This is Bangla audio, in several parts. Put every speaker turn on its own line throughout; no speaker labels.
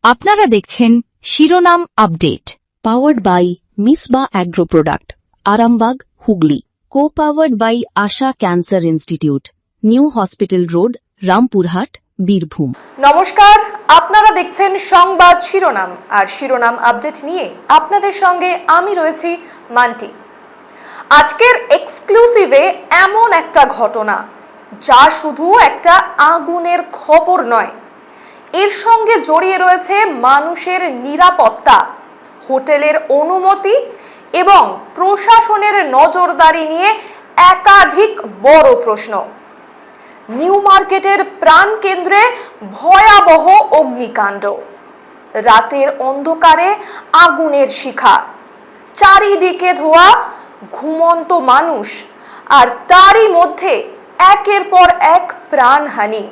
আপনারা দেখছেন শিরোনাম update, powered by Misba agro product, Arambagh, Hooghly. Co-powered by Asha cancer institute, new hospital road, Rampurhat, Birbhum.
নমস্কার, আপনারা দেখছেন সংবাদ শিরোনাম, আর শিরোনাম আপডেট নিয়ে আপনাদের সঙ্গে আমি রয়েছি মান্টি। আজকের এক্সক্লুসিভে এমন একটা ঘটনা যা শুধু একটা আগুনের খবর নয়, এর সঙ্গে জড়িয়ে রয়েছে মানুষের নিরাপত্তা, হোটেলের অনুমতি এবং প্রশাসনের নজরদারি নিয়ে একাধিক বড় প্রশ্ন। নিউ মার্কেটের প্রাণকেন্দ্রে ভয়াবহ অগ্নিকাণ্ড, রাতের অন্ধকারে আগুনের শিখা, চারিদিকে ধোয়া, ঘুমন্ত মানুষ, আর তারই মধ্যে একের পর এক প্রাণহানি।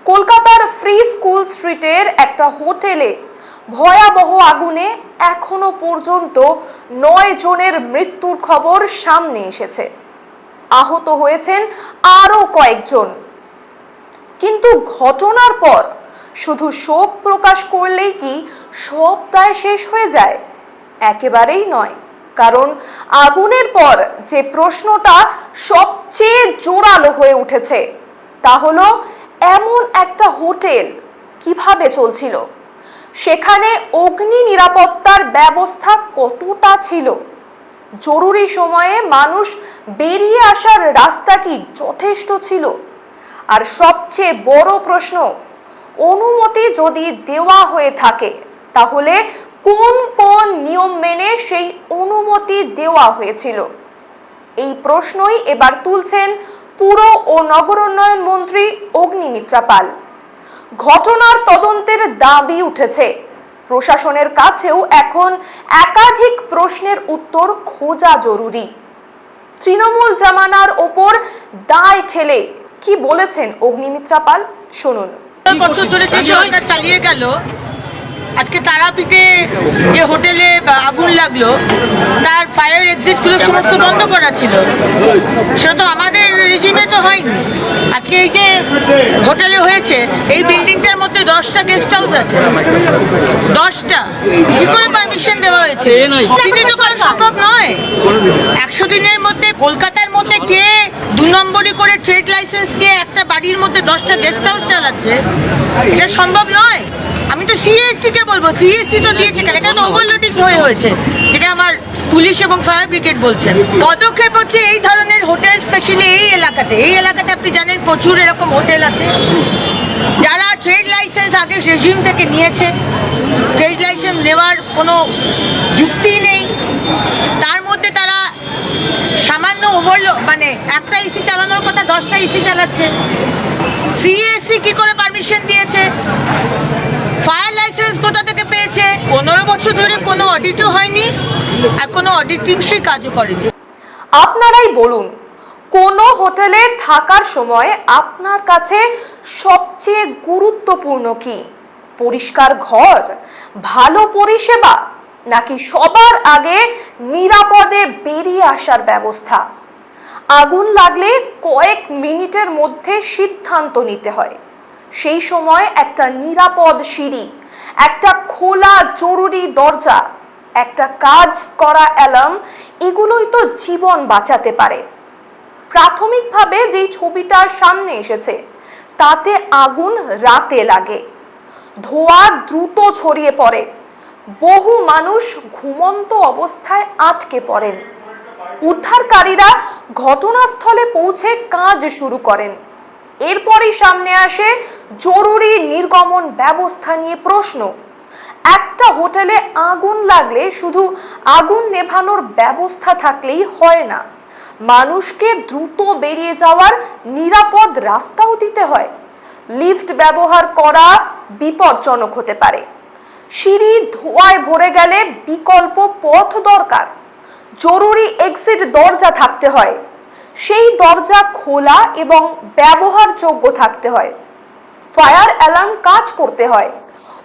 কলকাতার ফ্রি স্কুল স্ট্রিটের একটা হোটেলে ভয়াবহ আগুনে এখনো পর্যন্ত 9 জনের মৃত্যুর খবর সামনে এসেছে। আহত হয়েছেন আরও কয়েকজন। কিন্তু ঘটনার পর শুধু শোক প্রকাশ করলেই কি সব দায় শেষ হয়ে যায়? একেবারেই নয়, কারণ আগুনের পর যে প্রশ্নটা সবচেয়ে জোরালো হয়ে উঠেছে তা হলো, এমন একটা হোটেল কিভাবে চলছিল? সেখানে অগ্নি নিরাপত্তার ব্যবস্থা কতটা ছিল? জরুরি সময়ে মানুষ বেরিয়ে আসার রাস্তা কি যথেষ্ট ছিল? আর সবচেয়ে বড় প্রশ্ন, অনুমতি যদি দেওয়া হয়ে থাকে তাহলে কোন কোন নিয়ম মেনে সেই অনুমতি দেওয়া হয়েছিল? এই প্রশ্নই এবার তুলছেন পুর ও নগরোন্নয়ন মন্ত্রী অগ্নিমিত্রা পাল। ঘটনার তদন্তের দাবি উঠেছে। প্রশাসনের কাছেও এখন একাধিক প্রশ্নের উত্তর খোঁজা জরুরি। তৃণমূল জামানার ওপর দায় ঠেলে কি বলেছেন অগ্নিমিত্রা পাল, শুনুন।
বছর ধরে যে সরকার চালিয়ে গেল, আজকে তারাপীঠে যে হোটেলে আগুন লাগলো তার ফায়ার এক্সিটগুলো সমস্ত বন্ধ করা ছিল। সেটা তো আমাদের রেজিমে তো হয়নি। আজকে এই যে হোটেলে হয়েছে, এই বিল্ডিংটার মধ্যে 10টা গেস্ট হাউস আছে। 10টা কি করে পারমিশন দেওয়া হয়েছে? দিনে তো করা সম্ভব নয়। 100 দিনের মধ্যে কলকাতার মধ্যে কে 2 নম্বরই করে ট্রেড লাইসেন্স নিয়ে একটা বাড়ির মধ্যে 10টা গেস্ট হাউস চালাচ্ছে? এটা সম্ভব নয়। আমি তো সিএসসি কে বলবো, সিএসসি তো দিয়েছে কেন? এটা তো ওভারলোডিং হয়েছে, যেটা আমার পুলিশ এবং ফায়ার ব্রিগেড বলছেন। পদক্ষেপ হচ্ছে এই ধরনের হোটেল, স্পেশালি এই এলাকাতে আপনি জানেন প্রচুর এরকম হোটেল আছে যারা ট্রেড লাইসেন্স আগে রেজিম থেকে নিয়েছে। ট্রেড লাইসেন্স নেওয়ার কোনো যুক্তি নেই। তার মধ্যে তারা সামান্য মানে একটা এসি চালানোর কথা 10টা এসি চালাচ্ছে। সিএসসি কি করে পারমিশন দিয়েছে? ফায়ার লাইসেন্স কোথা থেকে পেয়েছে? 15 বছর ধরে কোনো অডিটও হয়নি, আর কোনো অডিটিং সেই কাজও করেনি।
আপনারাই বলুন, কোন হোটেলে থাকার সময় আপনার কাছে সবচেয়ে গুরুত্বপূর্ণ কি? পরিষ্কার ঘর, ভালো পরিষেবা, নাকি সবার আগে নিরাপদে বেরিয়ে আসার ব্যবস্থা? আগুন লাগলে কয়েক মিনিটের মধ্যে সিদ্ধান্ত নিতে হয়। সেই সময় একটা নিরাপদ সিঁড়ি, একটা খোলা জরুরি দরজা, একটা কাজ করা অ্যালার্ম, এগুলোই তো জীবন বাঁচাতে পারে। প্রাথমিকভাবে যেই ছবিটা সামনে এসেছে তাতে আগুন রাতে লাগে, ধোঁয়া দ্রুত ছড়িয়ে পড়ে, বহু মানুষ ঘুমন্ত অবস্থায় আটকে পড়েন। উদ্ধারকারীরা ঘটনাস্থলে পৌঁছে কাজ শুরু করেন। এরপরই সামনে আসে জরুরি নির্গমন ব্যবস্থা নিয়ে প্রশ্ন। একটা হোটেলে আগুন লাগলে শুধু আগুন নেভানোর ব্যবস্থা থাকলেই হয় না, মানুষকে দ্রুত বেরিয়ে যাওয়ার নিরাপদ রাস্তাও দিতে হয়। লিফট ব্যবহার করা বিপজ্জনক হতে পারে। সিঁড়ি ধোঁয়ায় ভরে গেলে বিকল্প পথ দরকার। জরুরি এক্সিট দরজা থাকতে হয়, সেই দরজা খোলা এবং ব্যবহারযোগ্য থাকতে হয়। ফায়ার অ্যালার্ম কাজ করতে হয়,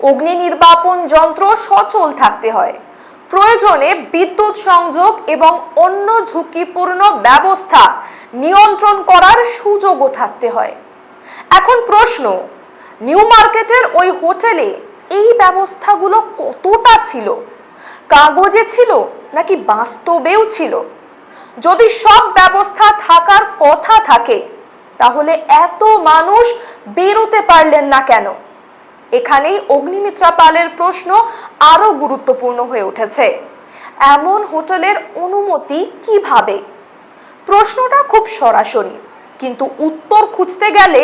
অগ্নি নির্বাপন যন্ত্র সচল থাকতে হয়, প্রয়োজনে বিদ্যুৎ সংযোগ এবং অন্য ঝুঁকিপূর্ণ ব্যবস্থা নিয়ন্ত্রণ করার সুযোগও থাকতে হয়। এখন প্রশ্ন, নিউ মার্কেটের ওই হোটেলে এই ব্যবস্থাগুলো কতটা ছিল, কাগজে ছিল নাকি বাস্তবেও ছিল? যদি সব ব্যবস্থা থাকার কথা থাকে তাহলে এত মানুষ বেরোতে পারলেন না কেন? এখানেই অগ্নিমিত্রা পালের প্রশ্ন আরো গুরুত্বপূর্ণ হয়ে উঠেছে। এমন হোটেলের অনুমতি কিভাবে? প্রশ্নটা খুব সরাসরি, কিন্তু উত্তর খুঁজতে গেলে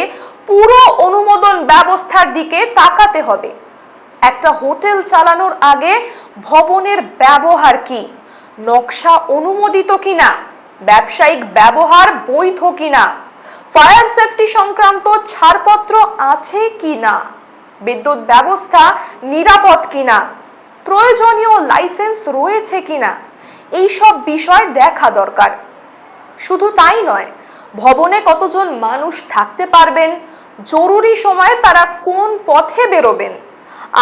পুরো অনুমোদন ব্যবস্থার দিকে তাকাতে হবে। একটা হোটেল চালানোর আগে ভবনের ব্যবহার কি, নকশা অনুমোদিত কিনা, ব্যবসায়িক ব্যবহার বৈধ কিনা, ফায়ার সেফটি সংক্রান্ত ছাড়পত্র আছে কিনা, বিদ্যুৎ ব্যবস্থা নিরাপদ কিনা, প্রয়োজনীয় লাইসেন্স রয়েছে কিনা, এই সব বিষয় দেখা দরকার। শুধু তাই নয়, ভবনে কতজন মানুষ থাকতে পারবেন, জরুরি সময়ে তারা কোন পথে বেরোবেন,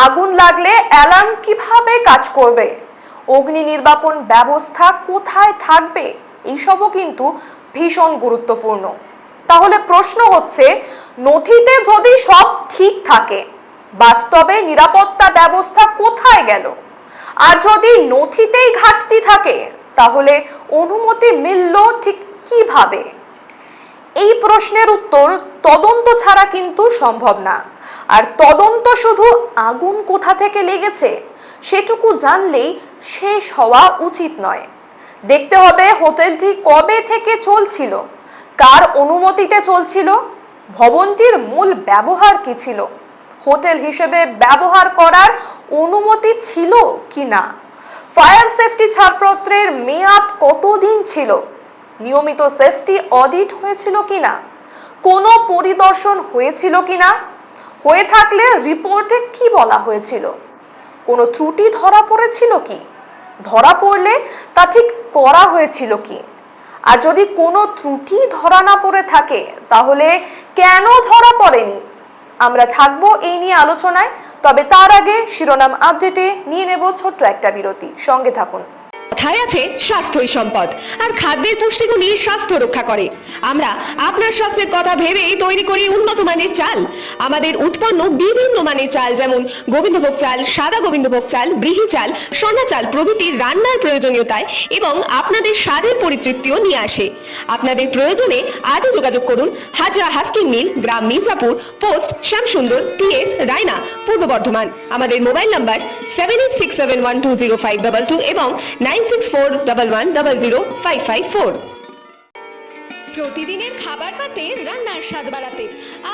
আগুন লাগলে অ্যালার্ম কিভাবে কাজ করবে, অগ্নি নির্বাপন ব্যবস্থা কোথায় থাকবে, এইসবও কিন্তু ভীষণ গুরুত্বপূর্ণ। তাহলে প্রশ্ন হচ্ছে, নথিতে যদি সব ঠিক থাকে, বাস্তবে নিরাপত্তা ব্যবস্থা কোথায় গেল? আর যদি নথিতেই ঘাটতি থাকে তাহলে অনুমতি মিলল ঠিক কিভাবে? এই প্রশ্নের উত্তর তদন্ত ছাড়া কিন্তু সম্ভব না। আর তদন্ত শুধু আগুন কোথা থেকে লেগেছে সেটুকু জানলেই শেষ হওয়া উচিত নয়। দেখতে হবে হোটেলটি কবে থেকে চলছিল, কার অনুমতিতে চলছিল, ভবনটির মূল ব্যবহার কি ছিল, হোটেল হিসেবে ব্যবহার করার অনুমতি ছিল কিনা, ফায়ার সেফটি ছাড়পত্রের মেয়াদ কতদিন ছিল, নিয়মিত সেফটি অডিট হয়েছিল কিনা, কোনো পরিদর্শন হয়েছিল কিনা, হয়ে থাকলে রিপোর্টে কি বলা হয়েছিল, কোনো ত্রুটি ধরা পড়েছিল কি, ধরা পড়লে তা ঠিক করা হয়েছিল কি, আর যদি কোনো ত্রুটি ধরা না পড়ে থাকে তাহলে কেন ধরা পড়েনি? আমরা থাকবো এই নিয়ে আলোচনায়, তবে তার আগে শিরোনাম আপডেটে নিয়ে নেব ছোট্ট একটা বিরতি। সঙ্গে থাকুন।
কথায় আছে স্বাস্থ্যই সম্পদ, আর খাদ্যের পুষ্টিগুণই স্বাস্থ্য রক্ষা করে। আমরা আপনার স্বাস্থ্যের কথা ভেবেই তৈরি করি উন্নত মানের চাল। আমাদের উৎপন্ন বিভিন্ন মানের চাল, যেমন গোবিন্দভোগ চাল, সাদা গোবিন্দভোগ চাল, ব্রিহি চাল, সোনা চাল প্রভৃতির রান্নার প্রয়োজনীয়তায় এবং আপনাদের স্বাদের পরিতৃপ্তিও নিয়ে আসে। আপনাদের প্রয়োজনে আজই যোগাযোগ করুন হাজরা হাস্কিং মিল, গ্রাম মির্জাপুর, পোস্ট শ্যামসুন্দর, PS রায়না, পূর্ব বর্ধমান। আমাদের মোবাইল নাম্বার 7867120522 এবং 9641100554। প্রতিদিনের খাবার পাতে রান্নার স্বাদ বাড়াতে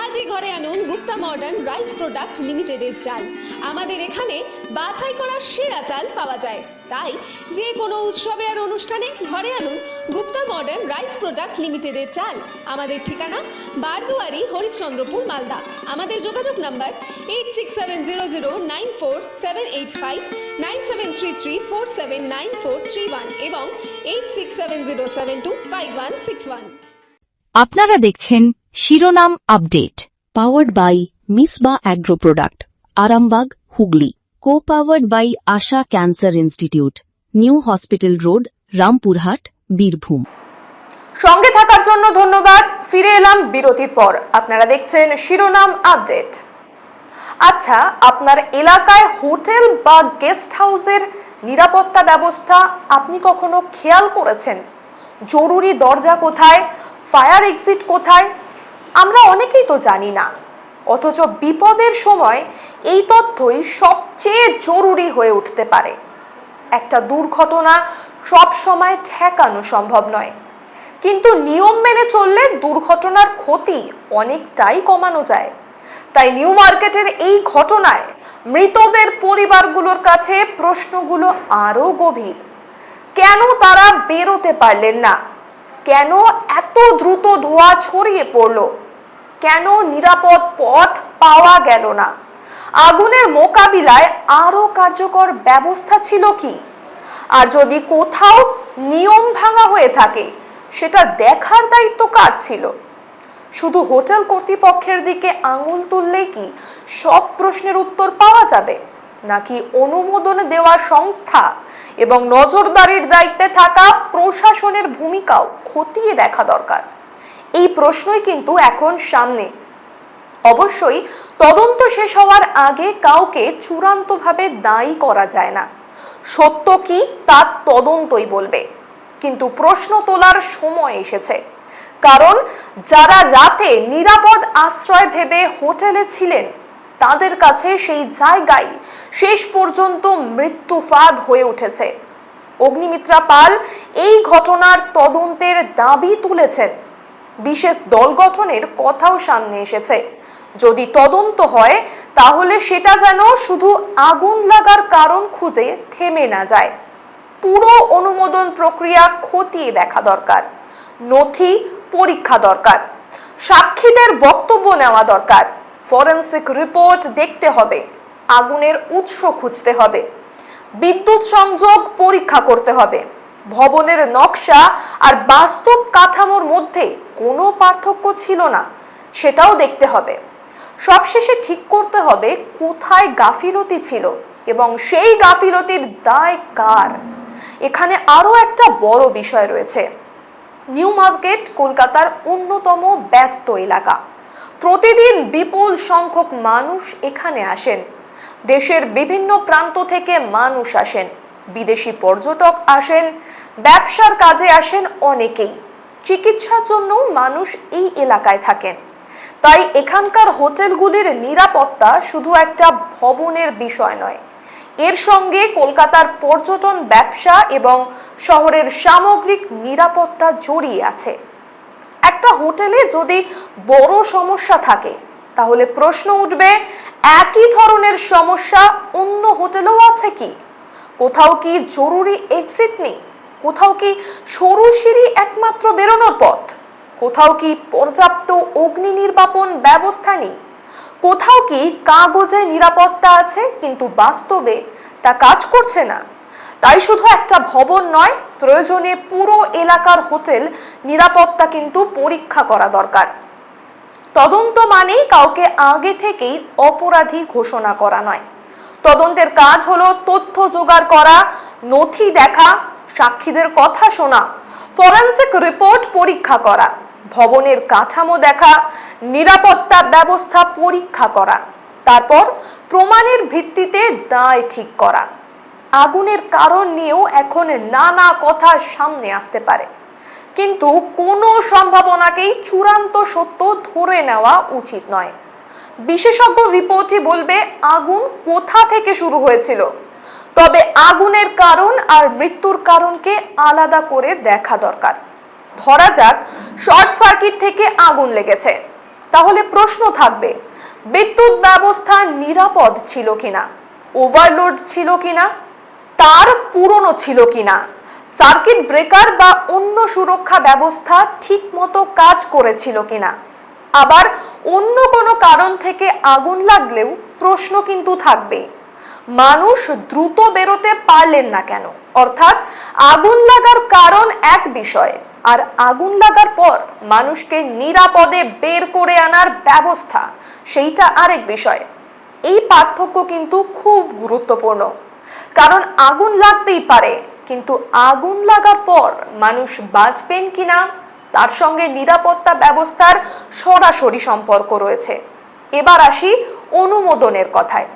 আজই ঘরে আনুন গুপ্তা মডার্ন রাইস প্রোডাক্ট লিমিটেডের চাল। আমাদের এখানে বাছাই করা সেরা চাল পাওয়া যায়, তাই যে কোনো উৎসবে আর অনুষ্ঠানে ঘরে আনুন গুপ্তা মডার্ন রাইস প্রোডাক্ট লিমিটেডের চাল। আমাদের ঠিকানা বারদুয়ারি, হরিশ্চন্দ্রপুর, মালদা। আমাদের যোগাযোগ নাম্বার 8670947859, 9733479431 এবং 8670725161।
আপনারা দেখছেন শিরোনাম update, powered by Misba agro product, Arambagh, Hooghly. Co powered by Asha cancer institute, new hospital road, Rampurhat, Birbhum.
সঙ্গে থাকার জন্য ধন্যবাদ। ফিরে এলাম বিরতির পর। আপনারা দেখছেন শিরোনাম আপডেট। আচ্ছা, আপনার এলাকায় হোটেল বা গেস্ট হাউসের নিরাপত্তা ব্যবস্থা আপনি কখনো খেয়াল করেছেন? জরুরি দরজা কোথায়, ফায়ার এক্সিট কোথায়? আমরা অনেকেই তো জানি না, অথচ বিপদের সময় এই তথ্যই সবচেয়ে জরুরি হয়ে উঠতে পারে। একটা দুর্ঘটনা সব সময় ঠেকানো সম্ভব নয়, কিন্তু নিয়ম মেনে চললে দুর্ঘটনার ক্ষতি অনেকটাই কমানো যায়। তাই নিউ মার্কেটের এই ঘটনায় মৃতদের পরিবারগুলোর কাছে প্রশ্নগুলো আরো গভীর। কেন তারা বেরোতে পারলেন না? কেন এত দ্রুত ধোঁয়া ছড়িয়ে পড়ল? কেন নিরাপদ পথ পাওয়া গেল না? আগুনের মোকাবিলায় আরো কার্যকর ব্যবস্থা ছিল কি? আর যদি কোথাও নিয়ম ভাঙা হয়ে থাকে সেটা দেখার দায়িত্ব কার ছিল? শুধু হোটেল কর্তৃপক্ষের দিকে আঙুল তুললেই কি সব প্রশ্নের উত্তর পাওয়া যাবে, নাকি অনুমোদন দেওয়া সংস্থা এবং নজরদারির দায়িত্বে থাকা প্রশাসনের ভূমিকাও খতিয়ে দেখা দরকার? এই প্রশ্নই কিন্তু এখন সামনে। অবশ্যই তদন্ত শেষ হওয়ার আগে কাউকে চূড়ান্তভাবে দায়ী করা যায় না। সত্য কি তা তদন্তই বলবে। কিন্তু প্রশ্ন তোলার সময় এসেছে, কারণ যারা রাতে নিরাপদ আশ্রয় ভেবে হোটেলে ছিলেন তাদের কাছে সেই জায়গায় শেষ পর্যন্ত মৃত্যু ফাঁদ হয়ে উঠেছে। অগ্নিমিত্রা পাল এই ঘটনার তদন্তের দাবি তুলেছেন। বিশেষ দল গঠনের কথাও সামনে এসেছে। যদি তদন্ত হয় তাহলে সেটা যেন শুধু আগুন লাগার কারণ খুঁজে থেমে না যায়। পুরো অনুমোদন প্রক্রিয়া খতিয়ে দেখা দরকার, নথি পরীক্ষা দরকার, সাক্ষীদের বক্তব্য নেওয়া দরকার, ফরেনসিক রিপোর্ট দেখতে হবে, আগুনের উৎস খুঁজতে হবে, বিদ্যুৎ সংযোগ পরীক্ষা করতে হবে, ভবনের নকশা আর বাস্তব কাঠামোর মধ্যে কোনো পার্থক্য ছিল না সেটাও দেখতে হবে। সবশেষে ঠিক করতে হবে কোথায় গাফিলতি ছিল এবং সেই গাফিলতির দায় কার। এখানে আরো একটা বড় বিষয় রয়েছে। নিউ মার্কেট কলকাতার অন্যতম ব্যস্ত এলাকা। প্রতিদিন বিপুল সংখ্যক মানুষ এখানে আসেন। দেশের বিভিন্ন প্রান্ত থেকে মানুষ আসেন, বিদেশি পর্যটক আসেন, ব্যবসার কাজে আসেন অনেকেই। চিকিৎসার জন্য মানুষ এই এলাকায় থাকেন। তাই এখানকার হোটেলগুলির নিরাপত্তা শুধু একটা ভবনের বিষয় নয়, এর সঙ্গে কলকাতার পর্যটন ব্যবসা এবং শহরের সামগ্রিক নিরাপত্তা জড়িয়ে আছে। একটা হোটেলে যদি বড় সমস্যা থাকে তাহলে প্রশ্ন উঠবে, একই ধরনের সমস্যা অন্য হোটেলেও আছে কি? কোথাও কি জরুরি এক্সিট নেই? কোথাও কি সরু সিঁড়ি একমাত্র বেরোনোর পথ? কোথাও কি পর্যাপ্ত অগ্নি নির্বাপন ব্যবস্থা নেই? কোথাও কি কাগজে নিরাপত্তা আছে কিন্তু বাস্তবে তা কাজ করছে না? তাই শুধু একটা ভবন নয়, প্রয়োজনে পুরো এলাকার হোটেল নিরাপত্তা কিন্তু পরীক্ষা করা দরকার। তদন্ত মানেই কাউকে আগে থেকেই অপরাধী ঘোষণা করা নয়। তদন্তের কাজ হলো তথ্য জোগাড় করা, নথি দেখা, সাক্ষীদের কথা শোনা, ফরেনসিক রিপোর্ট পরীক্ষা করা, ভবনের কাঠামো দেখা, নিরাপত্তা ব্যবস্থা পরীক্ষা করা, তারপর প্রমাণের ভিত্তিতে দায় ঠিক করা। আগুনের কারণ নিয়েও এখন নানা কথা সামনে আসতে পারে, কিন্তু কোনো সম্ভাবনাকেই চূড়ান্ত সত্য ধরে নেওয়া উচিত নয়। বিশেষজ্ঞ রিপোর্টই বলবে আগুন কোথা থেকে শুরু হয়েছিল, তবে আগুনের কারণ আর মৃত্যুর কারণকে আলাদা করে দেখা দরকার। ধরা যাক শর্ট সার্কিট থেকে আগুন লেগেছে, তাহলে প্রশ্ন থাকবে বিদ্যুৎ ব্যবস্থা নিরাপদ ছিল কিনা, ওভারলোড ছিল কিনা, তার পুরনো ছিল কিনা, সার্কিট ব্রেকার বা অন্য সুরক্ষা ব্যবস্থা ঠিকমতো কাজ করেছিল কিনা। আবার অন্য কোনো কারণ থেকে আগুন লাগলেও প্রশ্ন কিন্তু থাকবে, মানুষ দ্রুত বেরোতে পারলেন না কেন? অর্থাৎ আগুন লাগার কারণ এক বিষয়, আর আগুন লাগার পর মানুষকে নিরাপদে বের করে আনার ব্যবস্থা সেইটা আরেক বিষয়। এই পার্থক্য কিন্তু খুব গুরুত্বপূর্ণ, কারণ আগুন লাগতেই পারে, কিন্তু আগুন লাগার পর মানুষ বাঁচবেন কিনা তার সঙ্গে নিরাপত্তা ব্যবস্থার সরাসরি সম্পর্ক রয়েছে। এবার আসি অনুমোদনের কথায়।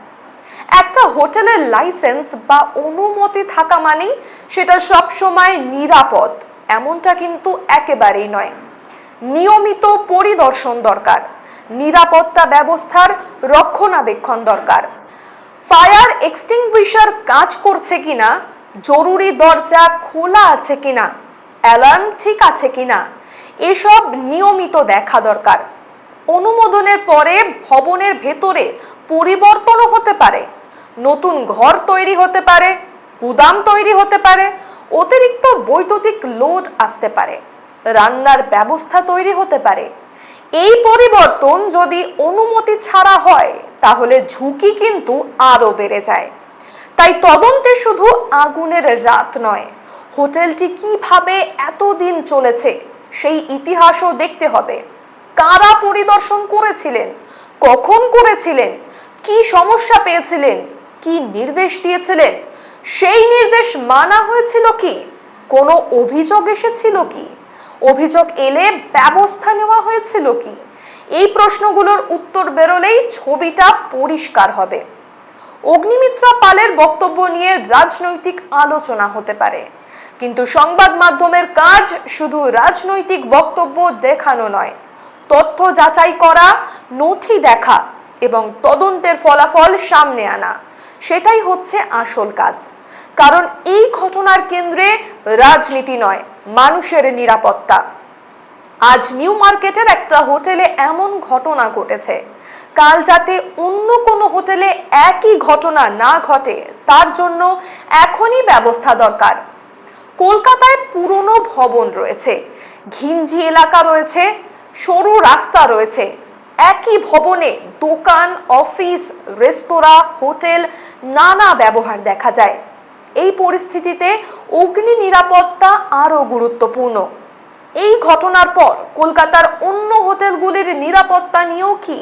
একটা হোটেলের লাইসেন্স বা অনুমতি থাকা মানেই সেটা সব সময় নিরাপদ এমনটা কিন্তু একেবারেই নয়। নিয়মিত পরিদর্শন দরকার, নিরাপত্তা ব্যবস্থার রক্ষণাবেক্ষণ দরকার, ফায়ার এক্সটিংগুইশার কাজ করছে কিনা, জরুরি দরজা খোলা আছে কিনা, অ্যালার্ম ঠিক আছে কিনা, এসব নিয়মিত দেখা দরকার। অনুমোদনের পরে ভবনের ভেতরে পরিবর্তনও হতে পারে, নতুন ঘর তৈরি হতে পারে, গুদাম তৈরি হতে পারে, অতিরিক্ত বৈদ্যুতিক লোড আসতে পারে, রান্নার ব্যবস্থা তৈরি হতে পারে। এই পরিবর্তন যদি অনুমতি ছাড়া হয় তাহলে ঝুঁকি কিন্তু আরো বেড়ে যায়। তাই তদন্তে শুধু আগুনের রাত নয়, হোটেলটি কিভাবে এতদিন চলেছে সেই ইতিহাসও দেখতে হবে। কারা পরিদর্শন করেছিলেন, কখন করেছিলেন, কি সমস্যা পেয়েছিলেন, কি নির্দেশ দিয়েছিলেন, সেই নির্দেশ মানা হয়েছিল কি, কোনো অভিযোগ এসেছিল কি, অভিযোগ এলে ব্যবস্থা নেওয়া হয়েছিল কি। এই প্রশ্নগুলোর উত্তর বেরোলেই ছবিটা পরিষ্কার হবে। অগ্নিমিত্রা পালের বক্তব্য নিয়ে রাজনৈতিক আলোচনা হতে পারে, কিন্তু সংবাদ মাধ্যমের কাজ শুধু রাজনৈতিক বক্তব্য দেখানো নয়, তথ্য যাচাই করা, নথি দেখা এবং তদন্তের ফলাফল সামনে আনা, সেটাই হচ্ছে আসল কাজ। কারণ এই ঘটনার কেন্দ্রে রাজনীতি নয়, মানুষের নিরাপত্তা। আজ নিউ মার্কেটের একটা হোটেলে এমন ঘটনা ঘটেছে, কাল যাতে অন্য কোনো হোটেলে একই ঘটনা না ঘটে তার জন্য এখনই ব্যবস্থা দরকার। কলকাতায় পুরনো ভবন রয়েছে, ঘিঞ্জি এলাকা রয়েছে, সরু রাস্তা রয়েছে, একই ভবনে দোকান, অফিস, রেস্তোরাঁ, হোটেল নানা ব্যবহার দেখা যায়। এই পরিস্থিতিতে অগ্নি নিরাপত্তা আরও গুরুত্বপূর্ণ। এই ঘটনার পর কলকাতার অন্য হোটেলগুলির নিরাপত্তা নিয়েও কি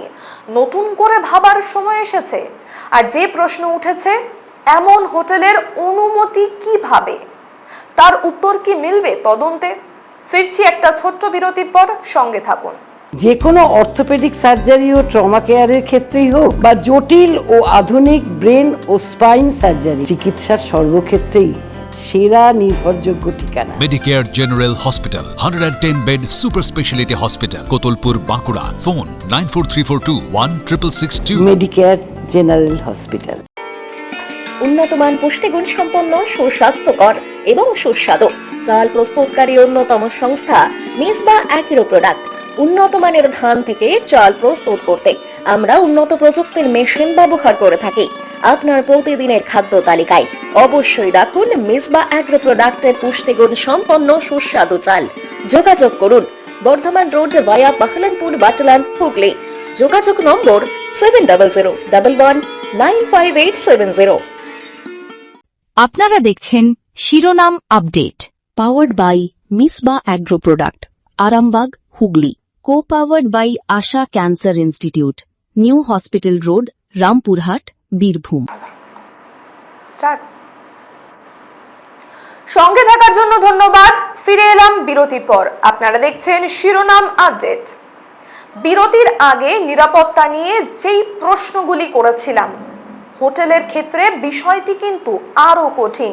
নতুন করে ভাবার সময় এসেছে? আর যে প্রশ্ন উঠেছে, এমন হোটেলের অনুমতি কিভাবে, তার উত্তর কি মিলবে তদন্তে? ফিরছি একটা ছোট্ট বিরতির পর, সঙ্গে থাকুন।
যে কোনো অর্থোপেডিক সার্জারি ও ট্রমা কেয়ারের ক্ষেত্রেই হোক বা জটিল ও আধুনিক ব্রেন ও স্পাইন সার্জারি, চিকিৎসার সর্বক্ষেত্রেই সেরা নির্ভরযোগ্য ঠিকানা
Medicare general hospital, 110 bed super speciality hospital, Kotulpur, Bankura. Phone 9434216662।
Medicare general hospital.
উন্নতমান পুষ্টিগুণ সম্পন্ন, সুস্বাস্থ্যকর এবং সুস্বাদু চাল প্রস্তুতকারী অন্যতম সংস্থা মিসবা অ্যাগ্রো প্রোডাক্ট। উন্নত মানের ধান থেকে চাল প্রস্তুত করতে আমরা উন্নত প্রযুক্তির মেশিন ব্যবহার করে থাকি। আপনার প্রতিদিনের খাদ্য তালিকায় অবশ্যই রাখুন মিসবা অ্যাগ্রো প্রোডাক্টের পুষ্টিগুণ সম্পন্ন সুস্বাদু চাল। যোগাযোগ করুন বর্ধমান রোড ভায়া বাহলানপুর, বাটলান, হুগলি। যোগাযোগ নম্বর 7001119580।
আপনারা দেখছেন শিরোনাম update, powered by Misba agro product, Arambagh, Hooghly. Co powered by Asha cancer institute, new hospital road, Rampurhat, Birbhum.
সঙ্গে থাকার জন্য ধন্যবাদ। ফিরে এলাম বিরতির পর। আপনারা দেখছেন শিরোনাম আপডেট। বিরতির আগে নিরাপত্তা নিয়ে যেই প্রশ্নগুলি করেছিলাম, হোটেলের ক্ষেত্রে বিষয়টি কিন্তু আরো কঠিন,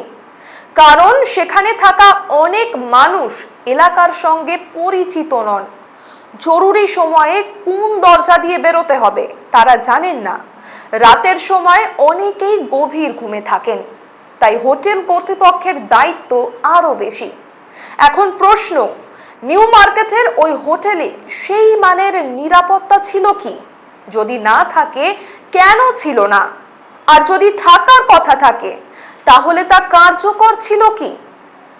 কারণ সেখানে থাকা অনেক মানুষ এলাকার সঙ্গে পরিচিত নন। জরুরি সময়ে কোন দরজা দিয়ে বেরোতে হবে তারা জানেন না। রাতের সময় অনেকেই গভীর ঘুমে থাকেন, তাই হোটেল কর্তৃপক্ষের দায়িত্ব আরো বেশি। এখন প্রশ্ন, নিউ মার্কেটের ওই হোটেলে সেই মানের নিরাপত্তা ছিল কি? যদি না থাকে, কেন ছিল না? আর যদি থাকার কথা থাকে, তাহলে তা কার্যকর ছিল কি?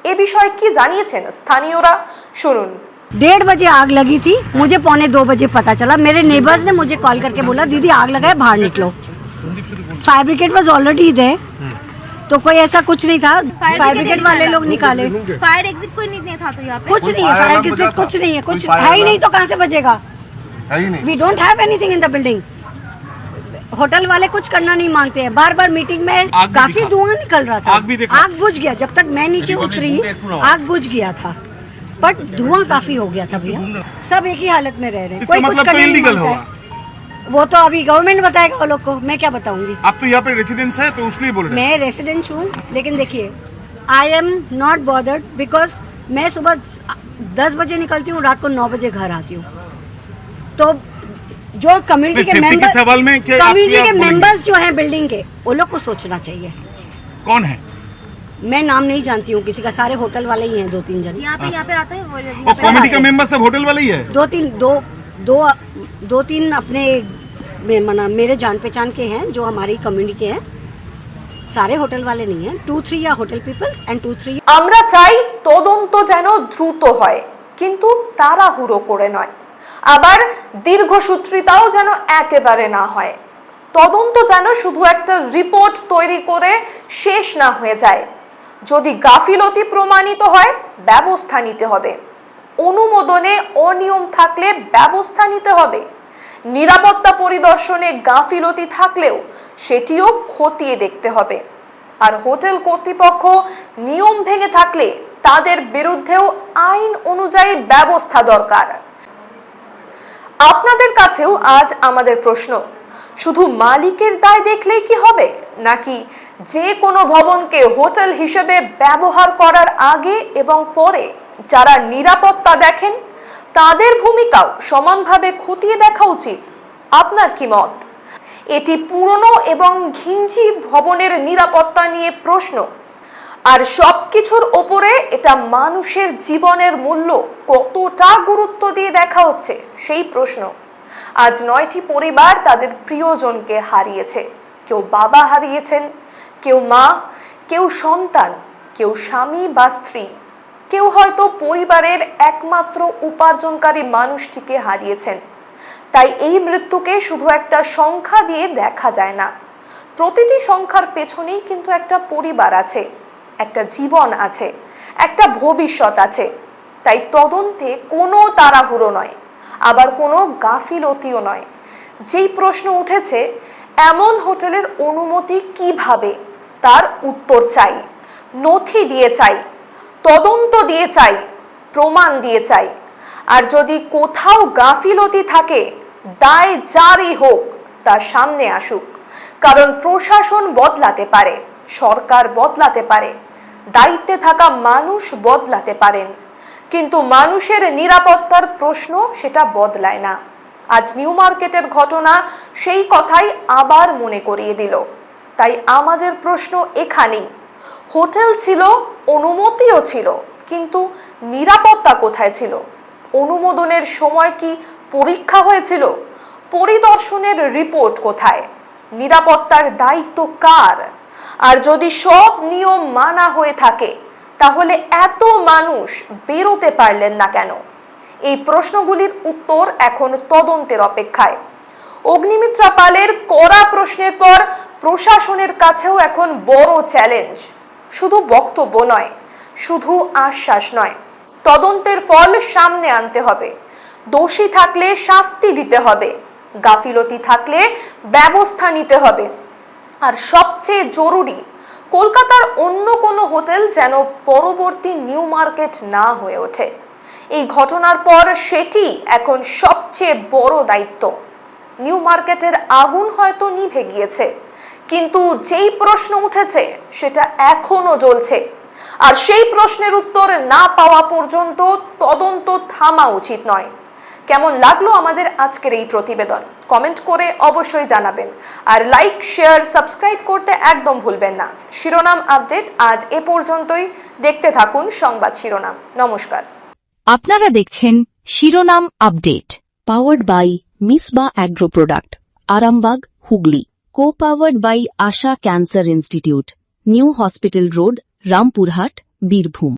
এ বিষয়ে কি জানিয়েছেন স্থানীয়রা, শুনুন।
1:30 बजे आग लगी थी, मुझे 1:45 बजे पता चला। मेरे नेबर्स ने मुझे कॉल करके बोला दीदी आग लगा है, बाहर निकलो। Fire brigade was already there, तो कोई ऐसा कुछ नहीं था। फायर ब्रिगेड वाले लोग निकाले।
फायर एग्जिट कोई नहीं था तो यहाँ पे
कुछ नहीं है, फायर एग्जिट कुछ नहीं है, कुछ है ही नहीं तो कहाँ से बचेगा? We don't have anything in the building. Hotel वाले कुछ करना नहीं मांगते हैं। बार बार मीटिंग में काफी धुआं निकल रहा था, आग बुझ गया। जब तक मैं नीचे उतरी आग बुझ गया था, बट धुआं काफी हो गया था भैया। सब एक ही हालत में रह रहे हैं, कोई कुछ करने नहीं मांगता है। वो तो अभी गवर्नमेंट बताएगा वो लोग को, मैं क्या बताऊंगी।
आप तो यहाँ पे रेसिडेंस है तो उसलिए बोल रहे हैं।
मैं रेसिडेंट हूँ, लेकिन देखिए I am not bothered, because मैं सुबह 10 बजे निकलती हूँ, रात को 9 बजे घर आती हूँ। तो जो कम्युनिटी के मेंबर, कम्युनिटी के मेंबर्स जो हैं बिल्डिंग के, वो लोग को सोचना चाहिए।
कौन है?
मैं नाम नहीं जानती हूँ किसी का, सारे होटल वाले ही हैं, 2-3 जन
यहाँ पे आते हैं।
और कमेटी का मेंबर सब होटल वाले ही है?
2-3 अपने मेरे जान पहचान के हैं, जो हमारी कम्युनिटी के हैं। सारे होटल वाले नहीं हैं, 2-3 या होटल पीपल्स एंड 2-3।
আমরা চাই তদন্ত যেন দ্রুত হয়, কিন্তু তাড়াহুড়ো করে নয়। আবার দীর্ঘসূত্রিতাও যেন একেবারে না হয়। তদন্ত যেন শুধু একটা রিপোর্ট তৈরি করে শেষ না হয়ে যায়। যদি গাফিলতি প্রমাণিত হয়, ব্যবস্থা নিতে হবে। অনুমোদনে অনিয়ম থাকলে ব্যবস্থা নিতে হবে। নিরাপত্তা পরিদর্শনে গাফিলতি থাকলেও সেটিও খতিয়ে দেখতে হবে। আর হোটেল কর্তৃপক্ষ নিয়ম ভেঙে থাকলে তাদের বিরুদ্ধেও আইন অনুযায়ী ব্যবস্থা দরকার। আপনাদের কাছেও আজ আমাদের প্রশ্ন, শুধু মালিকের দায় দেখলেই কি হবে, নাকি যে কোনো ভবনকে হোটেল হিসেবে ব্যবহার করার আগে এবং পরে যারা নিরাপত্তা দেখেন তাদের ভূমিকাও সমানভাবে খতিয়ে দেখা উচিত? আপনার কি মত? এটি পুরনো এবং ঘিঞ্জি ভবনের নিরাপত্তা নিয়ে প্রশ্ন, আর সবকিছুর ওপরে এটা মানুষের জীবনের মূল্য কতটা গুরুত্ব দিয়ে দেখা হচ্ছে সেই প্রশ্ন। আজ 9টি পরিবার তাদের প্রিয়জনকে হারিয়েছে। কেউ বাবা হারিয়েছেন, কেউ মা, কেউ সন্তান, কেউ স্বামী বা স্ত্রী, কেউ হয়তো পরিবারের একমাত্র উপার্জনকারী মানুষটিকে হারিয়েছেন। তাই এই মৃত্যুকে শুধু একটা সংখ্যা দিয়ে দেখা যায় না, প্রতিটি সংখ্যার পেছনেই কিন্তু একটা পরিবার আছে, একটা জীবন আছে, একটা ভবিষ্যৎ আছে। তাই তদন্তে কোনো তাড়াহুড়ো নয়, আবার কোনো গাফিলতিও নয়। যেই প্রশ্ন উঠেছে, এমন হোটেলের অনুমতি কিভাবে, তার উত্তর চাই, নথি দিয়ে চাই, তদন্ত দিয়ে চাই, প্রমাণ দিয়ে চাই। আর যদি কোথাও গাফিলতি থাকে, দায় যারই হোক তার সামনে আসুক। কারণ প্রশাসন বদলাতে পারে, সরকার বদলাতে পারে, দায়িত্বে থাকা মানুষ বদলাতে পারেন, কিন্তু মানুষের নিরাপত্তার প্রশ্ন সেটা বদলায় না। আজ নিউ মার্কেটের ঘটনা সেই কথাই আবার মনে করিয়ে দিল। তাই আমাদের প্রশ্ন এখানেই, হোটেল ছিল, অনুমতিও ছিল, কিন্তু নিরাপত্তা কোথায় ছিল? অনুমোদনের সময় কি পরীক্ষা হয়েছিল? পরিদর্শনের রিপোর্ট কোথায়? নিরাপত্তার দায়িত্ব কার? আর যদি সব নিয়ম মানা হয়ে থাকে, তাহলে এত মানুষ বেরোতে পারলেন না কেন? এই প্রশ্নগুলির উত্তর এখন তদন্তের অপেক্ষায়। অগ্নিমিত্রা পালের কড়া প্রশ্নের পর প্রশাসনের কাছেও এখন বড় চ্যালেঞ্জ, শুধু বক্তব্য নয়, শুধু আশ্বাস নয়, তদন্তের ফল সামনে আনতে হবে। দোষী থাকলে শাস্তি দিতে হবে, গাফিলতি থাকলে ব্যবস্থা নিতে হবে। আর সবচেয়ে জরুরি, কলকাতার অন্য কোনো হোটেল যেন পরবর্তী নিউ মার্কেট না হয়ে ওঠে। এই ঘটনার পর সেটি এখন সবচেয়ে বড় দায়িত্ব। নিউ মার্কেটের আগুন হয়তো নিভে গিয়েছে, কিন্তু যেই প্রশ্ন উঠেছে সেটা এখনো জ্বলছে। আর সেই প্রশ্নের উত্তর না পাওয়া পর্যন্ত তদন্ত থামা উচিত নয়। কেমন লাগলো আমাদের আজকের এই প্রতিবেদন? কমেন্ট করে অবশ্যই জানাবেন, আর লাইক, শেয়ার, সাবস্ক্রাইব করতে একদম ভুলবেন না। শিরোনাম আপডেট আজ এ পর্যন্তই। দেখতে থাকুন সংবাদ শিরোনাম। নমস্কার।
আপনারা দেখছেন শিরোনাম update, powered by Misba agro product, Arambagh, Hooghly. Co-powered by Asha cancer institute, new hospital road, Rampurhat, Birbhum.